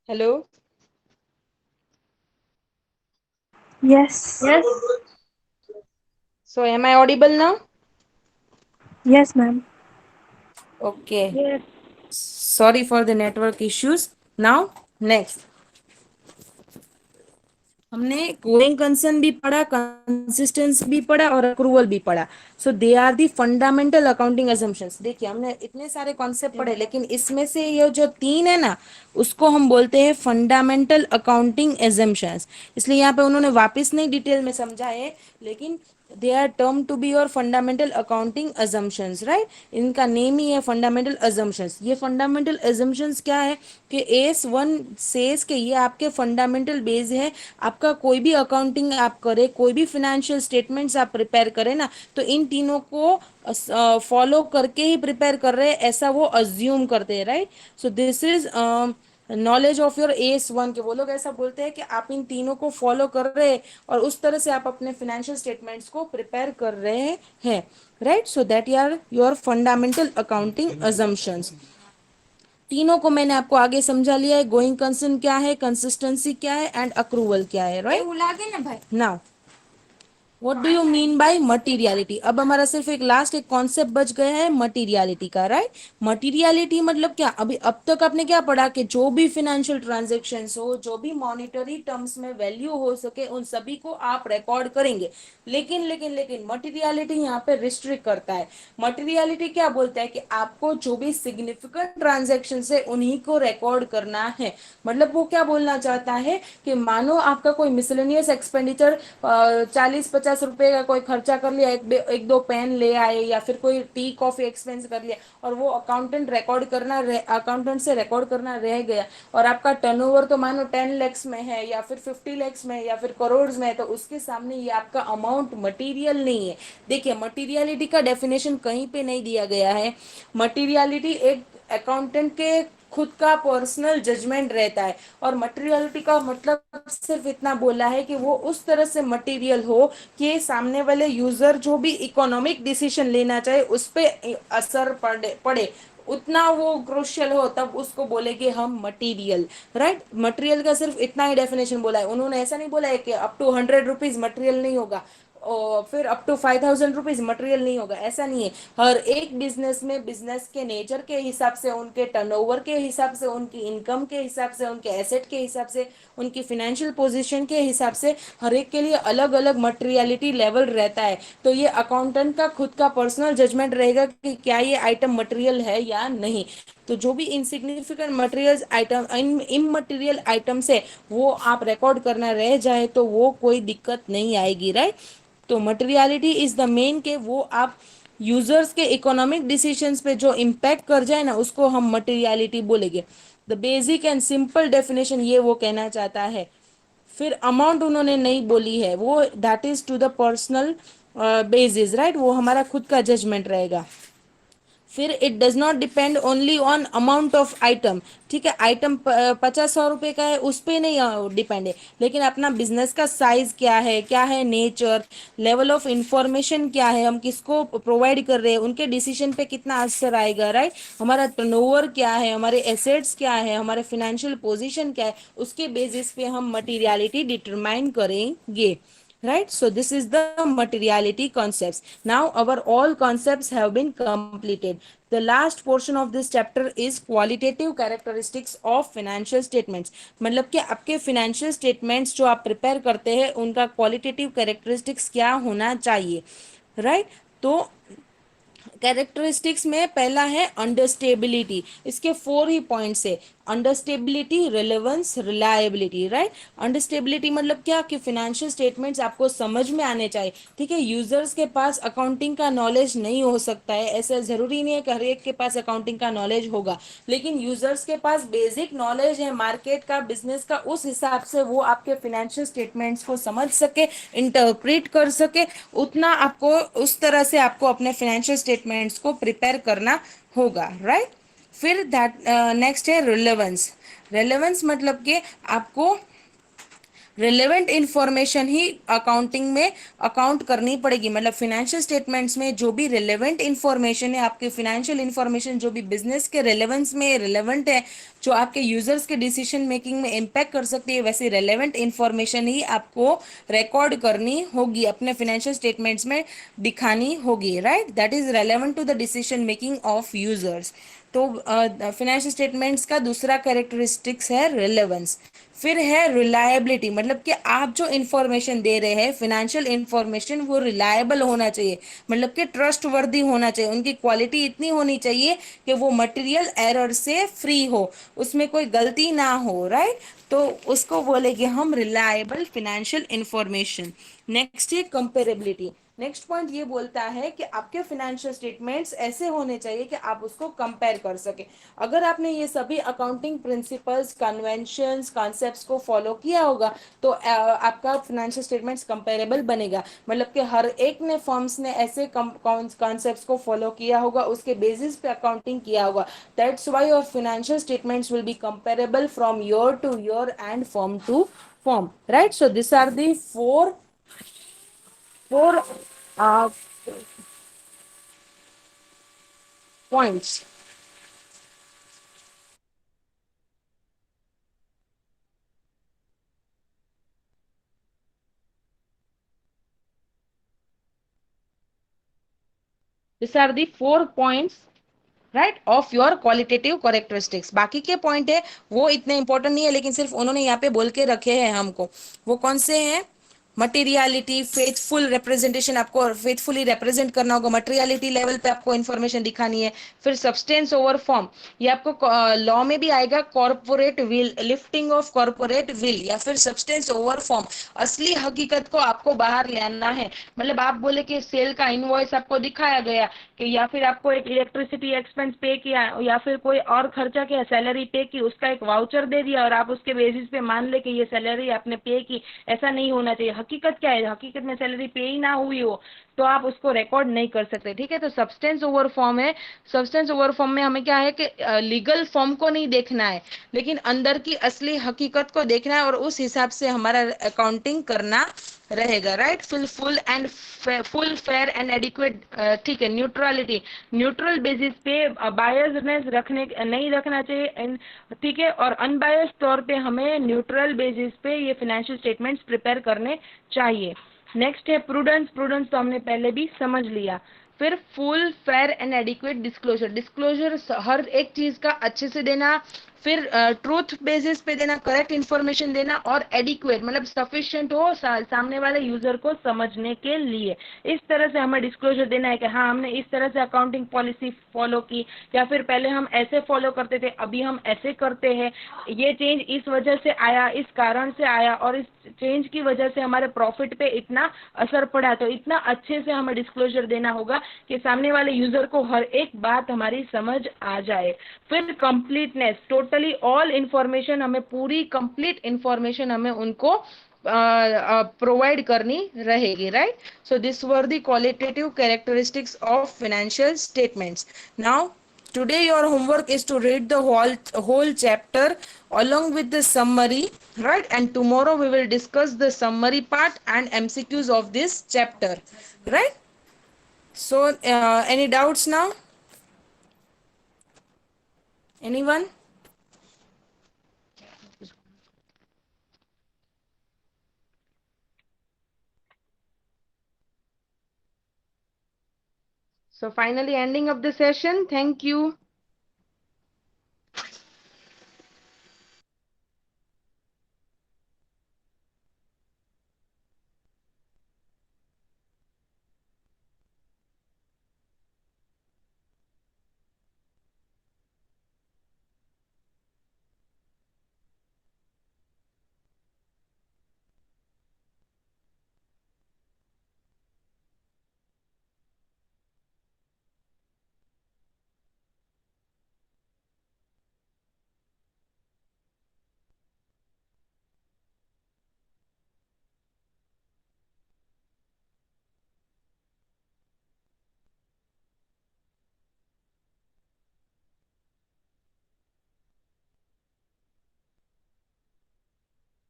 Hello. Yes. Yes. So am I audible now? Yes, ma'am. Okay. Yes. Sorry for the network issues. Now next. हमने going concern भी पढ़ा, consistency भी पढ़ा और accrual भी पढ़ा. So they are the fundamental accounting assumptions. देखिए हमने इतने सारे कॉन्सेप्ट पढ़े, लेकिन इसमें से ये जो तीन है ना, उसको हम बोलते हैं फंडामेंटल अकाउंटिंग असम्पशंस. इसलिए यहाँ पे उन्होंने वापस नहीं डिटेल में समझा है, लेकिन they are term to be your fundamental accounting assumptions, right. इनका नेम ही है फंडामेंटल अजम्पशंस. ये फंडामेंटल अजम्पशंस क्या है कि एस वन सेज के ये आपके फंडामेंटल बेस है. आपका कोई भी अकाउंटिंग आप करे, कोई भी फाइनेंशियल स्टेटमेंट्स आप प्रिपेयर करें ना, तो इन तीनों को फॉलो करके ही प्रिपेयर कर रहे हैं, ऐसा वो अज्यूम करते हैं, right. So this is knowledge of your S one के. वो लोग ऐसा बोलते हैं कि आप इन तीनों को फॉलो कर रहे हैं और उस तरह से आप अपने फाइनेंशियल स्टेटमेंट्स को प्रिपेयर कर रहे हैं, right. So that are your fundamental accounting assumptions. तीनों को मैंने आपको आगे समझा लिया है. गोइंग कंसर्न क्या है, कंसिस्टेंसी क्या है एंड अक्रूवल क्या है, right. Now what do you mean by materiality. अब हमारा सिर्फ एक लास्ट एक कॉन्सेप्ट बच गया है मटीरियलिटी का, राइट. मटीरियलिटी मतलब क्या. अभी अब तक आपने क्या पढ़ा कि जो भी फाइनेंशियल ट्रांजैक्शंस हो, जो भी मॉनेटरी टर्म्स में वैल्यू हो सके, उन सभी को आप रिकॉर्ड करेंगे. लेकिन लेकिन लेकिन मटीरियलिटी यहाँ पे रिस्ट्रिक्ट करता है. मटीरियलिटी क्या बोलता है कि आपको जो भी सिग्निफिकेंट ट्रांजेक्शन है उन्हीं को रिकॉर्ड करना है. मतलब वो क्या बोलना चाहता है कि मानो आपका कोई मिसलेनियस एक्सपेंडिचर 40-50 रुपए का कोई खर्चा कर लिया, एक दो पेन ले आए या फिर कोई टी कॉफी एक्सपेंस कर लिया, और वो अकाउंटेंट से रिकॉर्ड करना रह गया, और आपका टर्नओवर तो मानो 10 lakhs में है या फिर 50 lakhs में या फिर करोड़ में है, तो उसके सामने ये आपका अमाउंट मटीरियल नहीं है. देखिए मटीरियलिटी का डेफिनेशन कहीं पे नहीं दिया गया है. मटीरियलिटी एक अकाउंटेंट के खुद का पर्सनल जजमेंट रहता है. और मटेरियलिटी का मतलब सिर्फ इतना बोला है कि वो उस तरह से मटेरियल हो कि सामने वाले यूजर जो भी इकोनॉमिक डिसीजन लेना चाहे उस पर असर पड़े उतना वो क्रुशियल हो, तब उसको बोलेंगे हम मटेरियल, राइट. मटेरियल का सिर्फ इतना ही डेफिनेशन बोला है. उन्होंने ऐसा नहीं बोला है कि अप टू 100 रुपीज मटेरियल नहीं होगा और फिर अप टू 5,000 रुपीज मटेरियल नहीं होगा, ऐसा नहीं है. हर एक बिजनेस में बिजनेस के नेचर के हिसाब से, उनके टर्नओवर के हिसाब से, उनकी इनकम के हिसाब से, उनके एसेट के हिसाब से, उनकी फाइनेंशियल पोजीशन के हिसाब से हर एक के लिए अलग अलग मटेरियलिटी लेवल रहता है. तो ये अकाउंटेंट का खुद का पर्सनल जजमेंट रहेगा कि क्या ये आइटम मटेरियल है या नहीं. तो जो भी insignificant material item, immaterial items है, वो आप रिकॉर्ड करना रह जाए तो वो कोई दिक्कत नहीं आएगी, राइट. तो मटेरियलिटी इज द मेन के वो आप यूजर्स के इकोनॉमिक डिसीजंस पे जो इम्पैक्ट कर जाए ना, उसको हम मटेरियलिटी बोलेंगे. The basic and simple definition ये वो कहना चाहता है. फिर अमाउंट उन्होंने नहीं बोली है, वो that is to the personal basis, right. वो हमारा खुद का जजमेंट रहेगा. फिर it does not depend only on amount of item. ठीक है, आइटम 50-100 रुपए का है उस पर नहीं डिपेंड है, लेकिन अपना बिजनेस का साइज क्या है नेचर, लेवल ऑफ इंफॉर्मेशन क्या है, हम किसको प्रोवाइड कर रहे हैं, उनके डिसीजन पे कितना असर आएगा, राइट. हमारा टर्नओवर क्या है, हमारे एसेट्स क्या है, हमारे फाइनेंशियल पोजीशन क्या है, उसके बेसिस पे हम मटीरियलिटी डिटरमाइन करेंगे, right. So this is the materiality concepts. Now our all concepts have been completed. The last portion of this chapter is qualitative characteristics of financial statements. मतलब कि आपके financial statements जो आप prepare करते हैं उनका qualitative characteristics क्या होना चाहिए, right. तो कैरेक्टरिस्टिक्स में पहला है अंडरस्टेबिलिटी. इसके 4 ही पॉइंट्स है. अंडरस्टेबिलिटी, रिलेवेंस, रिलायबिलिटी, राइट. अंडरस्टेबिलिटी मतलब क्या कि फाइनेंशियल स्टेटमेंट्स आपको समझ में आने चाहिए. ठीक है, यूजर्स के पास अकाउंटिंग का नॉलेज नहीं हो सकता है, ऐसा जरूरी नहीं है कि हर एक के पास अकाउंटिंग का नॉलेज होगा, लेकिन यूजर्स के पास बेसिक नॉलेज है मार्केट का, बिजनेस का, उस हिसाब से वो आपके फाइनेंशियल स्टेटमेंट्स को समझ सके, इंटरप्रेट कर सके, उतना आपको उस तरह से आपको अपने फाइनेंशियल स्टेटमेंट्स को प्रिपेयर करना होगा, राइट. फिर दैट नेक्स्ट है रिलेवेंस. रेलेवेंस मतलब कि आपको रिलेवेंट इंफॉर्मेशन ही अकाउंटिंग में अकाउंट करनी पड़ेगी। मतलब फाइनेंशियल स्टेटमेंट्स में जो भी रिलेवेंट इंफॉर्मेशन है, आपके फाइनेंशियल इंफॉर्मेशन जो भी बिजनेस के रिलेवेंस में रिलेवेंट है, जो आपके यूजर्स के डिसीजन मेकिंग में इम्पैक्ट कर सकती है, वैसी रिलेवेंट इंफॉर्मेशन ही आपको रिकॉर्ड करनी होगी, अपने फाइनेंशियल स्टेटमेंट्स में दिखानी होगी, right. That is relevant to the decision making of users. तो फाइनेंशियल स्टेटमेंट्स का दूसरा कैरेक्टरिस्टिक्स है रिलेवेंस। फिर है रिलायबिलिटी, मतलब कि आप जो इंफॉर्मेशन दे रहे हैं फाइनेंशियल इंफॉर्मेशन, वो रिलायबल होना चाहिए, मतलब कि ट्रस्ट वर्दी होना चाहिए, उनकी क्वालिटी इतनी होनी चाहिए कि वो मटेरियल एरर से फ्री हो, उसमें कोई गलती ना हो, राइट। तो उसको बोलेंगे हम रिलायबल फाइनेंशियल इंफॉर्मेशन। नेक्स्ट है कंपेरेबिलिटी। नेक्स्ट पॉइंट ये बोलता है कि आपके फाइनेंशियल स्टेटमेंट्स ऐसे होने चाहिए कि आप उसको कंपेयर कर सके। अगर आपने ये सभी अकाउंटिंग प्रिंसिपल्स, कन्वेंशंस, कॉन्सेप्ट्स को फॉलो किया होगा तो आपका फाइनेंशियल स्टेटमेंट्स कंपेरेबल बनेगा। मतलब कि हर एक ने फर्म्स ने ऐसे कॉन्सेप्ट्स को फॉलो किया होगा, उसके बेसिस पे अकाउंटिंग किया होगा। That's why your financial statements will be comparable from year to year and firm to firm, right. So this are the four points. These are the 4 points, right, of your qualitative characteristics. बाकी के point है वो इतने important नहीं है, लेकिन सिर्फ उन्होंने यहाँ पे बोल के रखे हैं हमको। वो कौन से हैं? मटेरियलिटी, फेथफुल रिप्रेजेंटेशन, आपको फेथफुली रिप्रेजेंट करना होगा, मटेरियलिटी लेवल पे आपको इन्फॉर्मेशन दिखानी है। फिर सब्सटेंस ओवर फॉर्म, ये आपको लॉ में भी आएगा, corporate will, lifting of corporate will, या फिर सब्सटेंस ओवर फॉर्म, असली हकीकत को आपको बाहर ले आना है। मतलब आप बोले कि सेल का इनवॉइस आपको दिखाया गया, कि या फिर आपको एक इलेक्ट्रिसिटी एक्सपेंस पे किया, या फिर कोई और खर्चा किया, सैलरी पे की, उसका एक वाउचर दे दिया और आप उसके बेसिस पे मान ले कि ये सैलरी आपने पे की। ऐसा नहीं होना चाहिए। हकीकत क्या है? हकीकत में सैलरी पे ही ना हुई हो तो आप उसको रिकॉर्ड नहीं कर सकते, ठीक है। तो सब्सटेंस ओवर फॉर्म है। सब्सटेंस ओवर फॉर्म में हमें क्या है कि लीगल फॉर्म को नहीं देखना है, लेकिन अंदर की असली हकीकत को देखना है, और उस हिसाब से हमारा अकाउंटिंग करना रहेगा, right. Full fair and adequate, ठीक है। न्यूट्रलिटी, न्यूट्रल बेसिस पे बायसनेस रखने नहीं रखना चाहिए, ठीक है। और अनबायस तौर पे हमें न्यूट्रल बेसिस पे ये फाइनेंशियल स्टेटमेंट्स प्रिपेयर करने चाहिए। नेक्स्ट है प्रूडेंस। प्रूडेंस तो हमने पहले भी समझ लिया। फिर full fair and adequate disclosure, disclosure हर एक चीज का अच्छे से देना। फिर ट्रूथ बेसिस पे देना, करेक्ट इन्फॉर्मेशन देना, और एडिक्वेट मतलब सफिशिएंट हो सामने वाले यूजर को समझने के लिए। इस तरह से हमें डिस्क्लोजर देना है कि हाँ, हमने इस तरह से अकाउंटिंग पॉलिसी फॉलो की, या फिर पहले हम ऐसे फॉलो करते थे, अभी हम ऐसे करते हैं। ये चेंज इस वजह से आया, इस कारण से आया, और इस चेंज की वजह से हमारे प्रॉफिट पे इतना असर पड़ा। तो इतना अच्छे से हमें डिस्क्लोजर देना होगा कि सामने वाले यूजर को हर एक बात हमारी समझ आ जाए। फिर कंप्लीटनेस, टोटली ऑल इंफॉर्मेशन, हमें पूरी कंप्लीट इंफॉर्मेशन हमें उनको प्रोवाइड करनी रहेगी, right. So this were the qualitative characteristics of financial statements. Now today your homework is to read the whole chapter along with the summary, right, and tomorrow we will discuss the summary part and mcqs of this chapter, right. So any doubts now? Anyone? So finally ending of the session. Thank you.